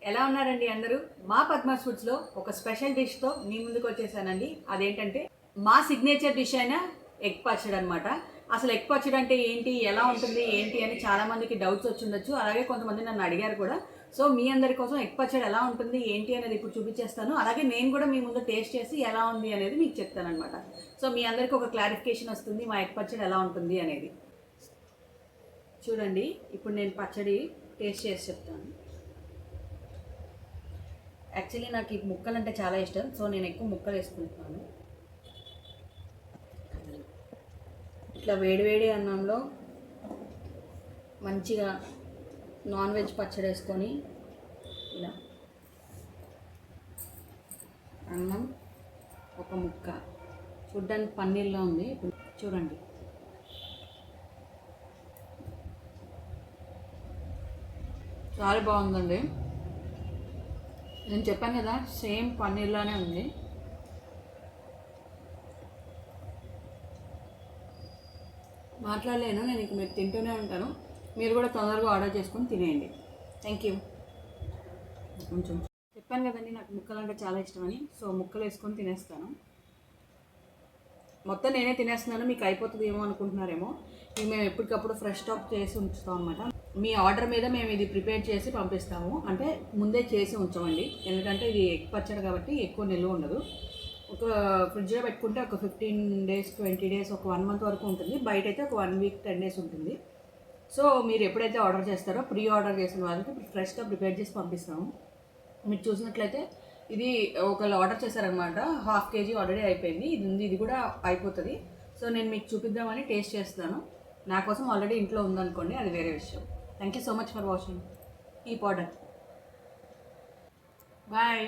ఎలా ఉన్నారండి అందరూ? మా పద్మాస్ ఫుడ్స్లో ఒక స్పెషల్ డిష్తో మీ ముందుకు వచ్చేసానండి. అదేంటంటే మా సిగ్నేచర్ డిష్ అయిన ఎగ్ పచ్చడి అనమాట. అసలు ఎగ్ పచ్చడి అంటే ఏంటి, ఎలా ఉంటుంది ఏంటి అని చాలామందికి డౌట్స్ వచ్చి ఉండొచ్చు. అలాగే కొంతమంది నన్ను అడిగారు కూడా. సో మీ అందరి కోసం ఎగ్ పచ్చడి ఎలా ఉంటుంది ఏంటి అనేది ఇప్పుడు చూపించేస్తాను. అలాగే నేను కూడా మీ ముందు టేస్ట్ చేసి ఎలా ఉంది అనేది మీకు చెప్తానమాట. సో మీ అందరికీ ఒక క్లారిఫికేషన్ వస్తుంది మా ఎగ్ పచ్చడి ఎలా ఉంటుంది అనేది. చూడండి, ఇప్పుడు నేను పచ్చడి టేస్ట్ చేసి చెప్తాను. యాక్చువల్లీ నాకు ఈ ముక్కలు అంటే చాలా ఇష్టం, సో నేను ఎక్కువ ముక్కలు వేసుకుంటున్నాను. ఇట్లా వేడివేడి అన్నంలో మంచిగా నాన్ వెజ్ పచ్చడి వేసుకొని ఇలా అన్నం ఒక ముక్క చూడ్డానికి పన్నీర్లో ఉంది. ఇప్పుడు చూడండి, చాలా బాగుందండి. నేను చెప్పాను కదా, సేమ్ పన్నీర్లానే ఉంది. మాట్లాడలేను నేను, ఇక మీరు తింటూనే ఉంటాను. మీరు కూడా తొందరగా ఆర్డర్ చేసుకొని తినేయండి. Thank you. కొంచెం చెప్పాను కదండి, నాకు ముక్కలు అంటే చాలా ఇష్టమని. సో ముక్కలు వేసుకొని తినేస్తాను. మొత్తం నేనే తినేస్తున్నాను, మీకు అయిపోతుంది ఏమో అనుకుంటున్నారేమో. ఇవి మేము ఎప్పటికప్పుడు ఫ్రెష్ స్టాక్ చేసి ఉంచుతాం అనమాట. మీ ఆర్డర్ మీద మేము ఇది ప్రిపేర్ చేసి పంపిస్తాము. అంటే ముందే చేసి ఉంచమండి, ఎందుకంటే ఇది ఎగ్ పచ్చడి కాబట్టి ఎక్కువ నిల్వ ఉండదు. ఒక ఫ్రిడ్జ్లో పెట్టుకుంటే ఒక 15 days 20 days ఒక 1 month వరకు ఉంటుంది. బయట అయితే ఒక 1 week 10 days ఉంటుంది. సో మీరు ఎప్పుడైతే ఆర్డర్ చేస్తారో ప్రీ ఆర్డర్ చేసిన వాళ్ళకి ఫ్రెష్గా ప్రిపేర్ చేసి పంపిస్తాము. మీరు చూసినట్లయితే ఇది ఒకళ్ళు ఆర్డర్ చేశారనమాట, 1/2 kg ఆల్రెడీ అయిపోయింది. ఇది ఉంది, ఇది కూడా అయిపోతుంది. సో నేను మీకు చూపిద్దామని టేస్ట్ చేస్తాను. నా కోసం ఆల్రెడీ ఇంట్లో ఉందనుకోండి, అది వేరే విషయం. Thank you so much for watching. Keep order. Bye.